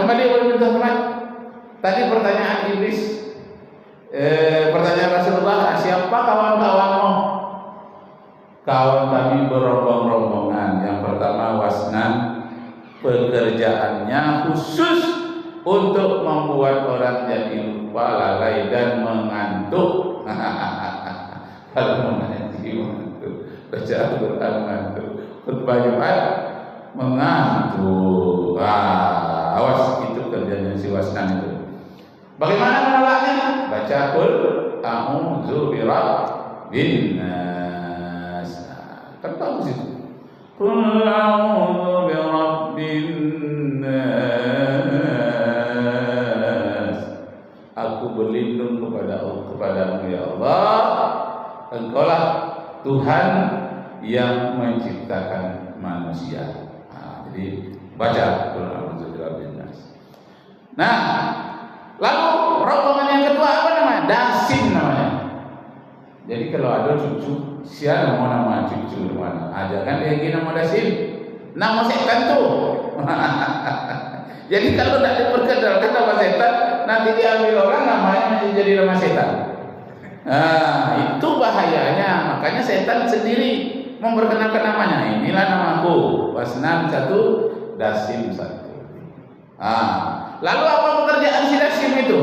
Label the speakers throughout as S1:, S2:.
S1: kembali kepada pintu rahmat. Tadi pertanyaan iblis, pertanyaan Rasulullah, siapa kawan-kawanmu? Kawan kami berombong-rombongan. Yang pertama wasnan, pekerjaannya khusus untuk membuat orang jadi lupa, lalai dan mengantuk. Kalau mengaji mengantuk, baca Al-Quran mengantuk, khutbah Jumat mengantuk. Awas, itu kerjanya si wasnan itu. Bagaimana menolaknya? Baca Qul a'udzu birabbin nas. Kan bagus itu. Qul a'udzu birabbin nas. Aku berlindung kepadamu ya Allah. Engkaulah Tuhan yang menciptakan manusia. Jadi baca Qul a'udzu birabbin nas. Nah, lalu rombongan yang kedua apa namanya? Dasim namanya. Jadi kalau ada cucu, siapa nama cucu mana? Aja kan dia gini nama Dasim. Nama setan tuh. Jadi kalau tidak diperkenalkan nama setan, nanti diambil orang namanya menjadi nama setan. Nah, itu bahayanya. Makanya setan sendiri memperkenalkan namanya. Inilah namaku. Wasnan 1, Dasim 1. Lalu apa pekerjaan si Dasim itu?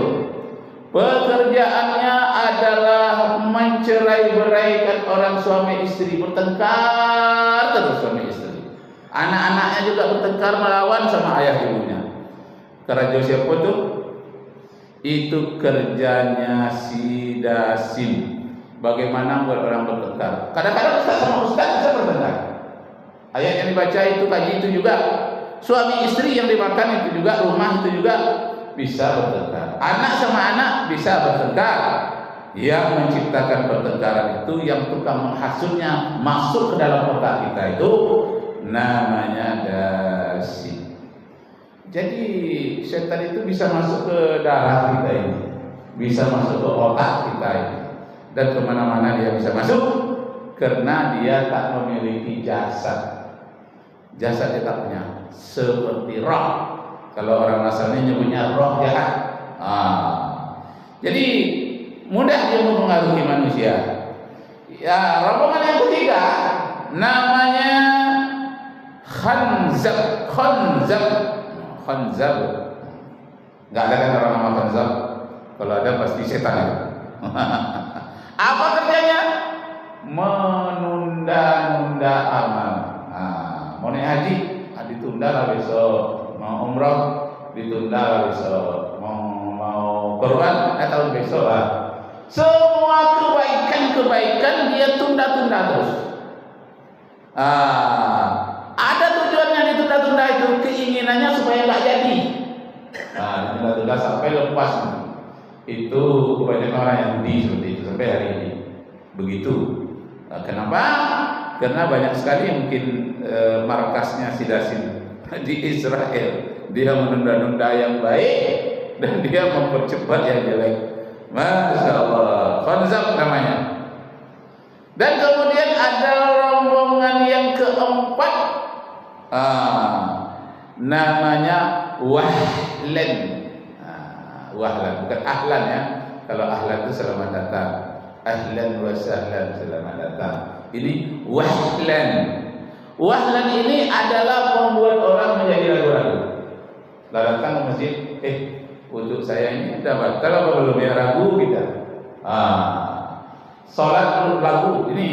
S1: Pekerjaannya adalah mencerai-beraikan orang suami istri, bertengkar terus suami istri. Anak-anaknya juga bertengkar melawan sama ayah ibunya. Kerja siapa tuh? Itu kerjanya si Dasim. Bagaimana buat orang bertengkar? Kadang-kadang ustaz sama ustaz bisa bertengkar. Ayat yang dibaca itu kaji itu juga. Suami istri yang dimakan itu juga, rumah itu juga bisa bertengkar. Anak sama anak bisa bertengkar. Yang menciptakan pertengkaran itu, yang tukang menghasutnya masuk ke dalam otak kita itu namanya Dasim. Jadi setan itu bisa masuk ke darah kita ini, bisa masuk ke otak kita ini, dan kemana-mana dia bisa masuk karena dia tak memiliki jasad. Jasad dia tak punya. Seperti roh. Kalau orang Nasrani nyebutnya roh jahat. Jadi mudah dia mempengaruhi manusia. Ya, rombongan yang ketiga namanya Khanzab. Enggak ada kan orang nama Khanzab. Kalau ada pasti setan itu. Apa kerjanya? Menunda-nunda amal. Mau naik haji, ditunda lah besok. Mau umrah, ditunda lah besok. Mau korban, tahun besok lah. Semua kebaikan dia tunda-tunda terus. Ada tujuannya ditunda-tunda itu, keinginannya supaya nggak jadi. Ditunda-tunda sampai lepas. Itu kebanyakan orang yang seperti itu sampai hari ini. Begitu. Kenapa? Karena banyak sekali yang mungkin markasnya si Dasim di Israel. Dia menunda-nunda yang baik dan dia mempercepat yang jelek. Masya Allah. Khanzab namanya. Dan kemudian ada rombongan yang keempat, namanya Wahlan. Wahlan bukan ahlan ya. Kalau ahlan itu selamat datang. Ahlan wa sahlan, selamat datang. Ini Wahlan. Wahlan ini adalah membuat orang menjadi ragu-ragu. Datang ke masjid, untuk saya ini sudah batal apa belum ya, ragu kita. Salat ragu. Ini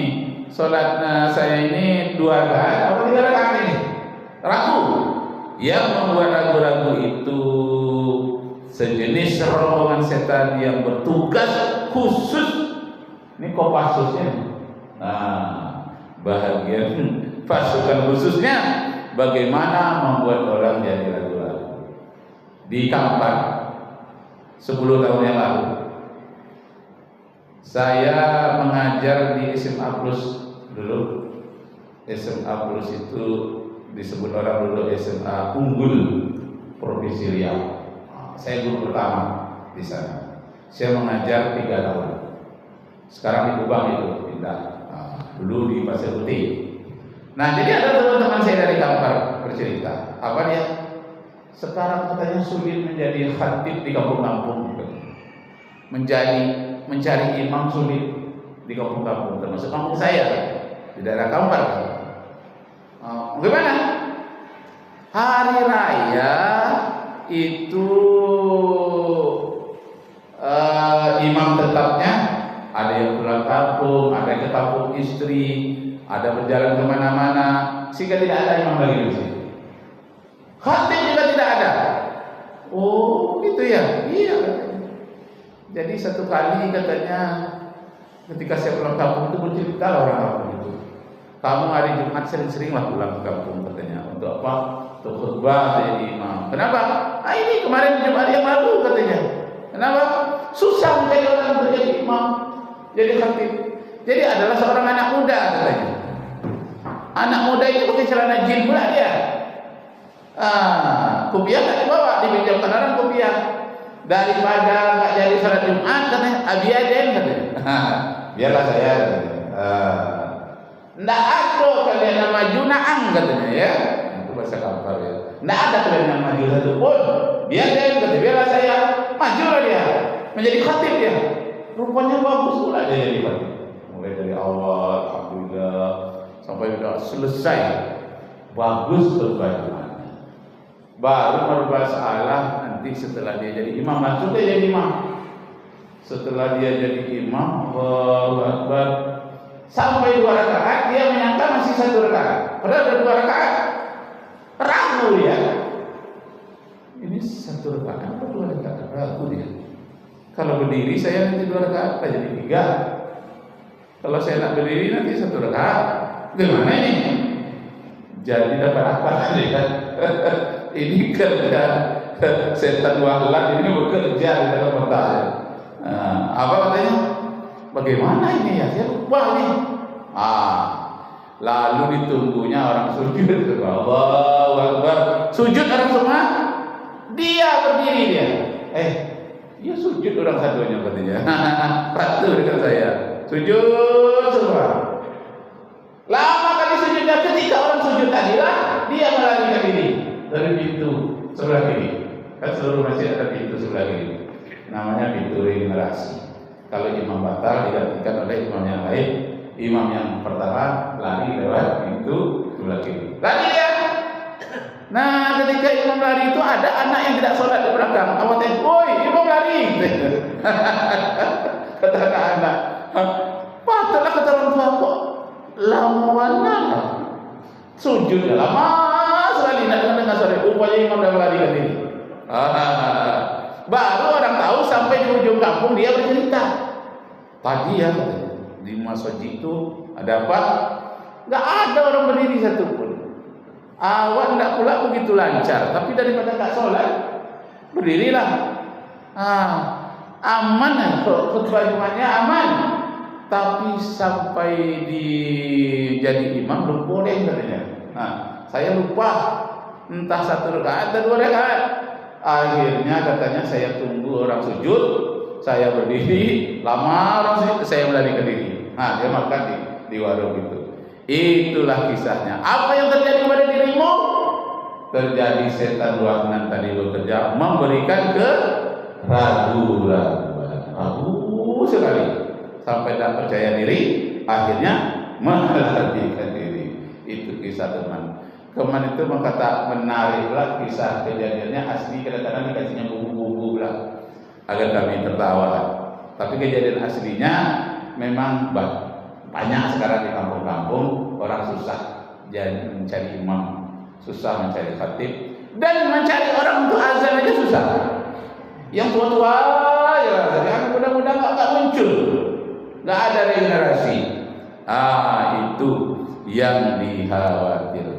S1: salat saya ini 2 rakaat apa 3 rakaat ini? Ragu. Yang membuat ragu-ragu itu sejenis rombongan setan yang bertugas khusus. Ini Kopassusnya. Bahagian pasukan khususnya bagaimana membuat orang jadi ragu-ragu. Di Kampar 10 tahun yang lalu saya mengajar di SMA Plus dulu. SMA Plus itu disebut orang dulu SMA unggul Provinsi Riau. Saya guru pertama di sana. Saya mengajar 3 tahun. Sekarang di Kubang itu pindah. Dulu di Pasir Putih. Nah, jadi ada teman-teman saya dari Kampar bercerita. Apa dia? sekarang katanya sulit menjadi khatib di kampung-kampung, mencari imam sulit di kampung-kampung, termasuk kampung saya di daerah Kampar. Bagaimana? Hari raya itu imam tetapnya ada yang pulang kampung, ada yang ke kampung istri, ada berjalan kemana-mana, sehingga tidak ada imam lagi di sini. Khatib juga tidak ada. Oh, gitu ya? Iya katanya. Jadi satu kali katanya ketika saya pulang kampung itu bercerita orang kampung itu, kamu hari Jumat sering-seringlah pulang ke kampung katanya. Untuk apa? Untuk khutbah jadi imam. Kenapa? Ah, ini kemarin Jumat yang lalu katanya. Kenapa? Susah menjadi orang untuk jadi imam, jadi khatib. Jadi adalah seorang anak muda katanya. Anak muda itu pakai celana jin pula dia. Kopiah tak dibawa, dipinjamkan orang kopiah. Daripada nggak jadi salat Jumat katanya, abiaden katanya. Biarlah saya katanya. Nggak ada kalian nama Junaang katanya ya. Itu bahasa Kampar ya. Nggak ada kalian nama maju satu pun. Biaden katanya, biarlah saya. Majulah dia menjadi khatib dia. Rupanya bagus pula dia jadi khatib. Mulai dari awal, alhamdulillah, sampai sudah selesai. Bagus berbahagia. Baru bermasalah nanti setelah dia jadi imam, langsung dia jadi imam. Setelah dia jadi imam, Allahu Akbar, sampai 2 rakaat dia menyangka masih 1 rakaat. Padahal ada 2 rakaat. Ragu dia. Ini 1 rakaat atau 2 rakaat? Ragu dia. Kalau berdiri saya nanti 2 rakaat, jadi 3. Kalau saya nak berdiri nanti 1 rakaat. Gimana ini? Jadi dapat apa tadi kan? Ini kerja setan wahlan ini bekerja di dalam otaknya. Apa katanya? Bagaimana ini ya? Saya lupa nih. Lalu ditunggunya orang sujud. Allahu Akbar. Sujud orang semua. Dia berdiri dia. Dia sujud orang satunya katanya. Patuh dengan saya. Sujud semua. Lama kali sujudnya, ketika orang sujud tadilah dia melarikan diri dari pintu sebelah kiri. Kan seluruh masjid ada pintu sebelah kiri. Namanya pintu regenerasi. Kalau imam batal digantikan oleh imam yang lain. Imam yang pertama lari lewat pintu sebelah kiri. Lari dia. Nah, ketika imam lari itu ada anak yang tidak sholat di belakang. Awatnya, woi, imam lari. Kata anak-anak, patutlah kata orang tua kok lama mana? Sujud lama sekali nak dengar suara. Rupanya imam dah melarikan diri. Baru orang tahu sampai di ujung kampung dia bercerita. Tadi ya di masjid itu ada apa? Enggak ada orang berdiri satupun. Awak tidak pula begitu lancar, tapi daripada tak sholat, berdirilah. Aman lah, khutbah Jumatnya aman. Tapi sampai di jadi imam belum boleh katanya. Saya lupa entah 1 rakaat atau 2 rakaat. Akhirnya katanya saya tunggu orang sujud, saya berdiri, lama orang sujud, saya melarikan diri. Dia makan di warung itu. Itulah kisahnya. Apa yang terjadi pada dirimu? Terjadi setan ruangan tadi bekerja, memberikan keraguan-raguan. Ragu sekali sampai tak percaya diri, akhirnya melarikan diri. Itu kisah teman. Teman itu berkata menariklah kisah kejadiannya asli, kadang-kadang dikasihnya buku-buku lah agar kami tertawa. Tapi kejadian aslinya memang banyak sekarang di kampung-kampung orang susah jadi mencari imam, susah mencari khatib, dan mencari orang untuk azan aja susah. Yang tua-tua ya, yang muda-muda nggak muncul, nggak ada regenerasi. Itu yang dikhawatirkan.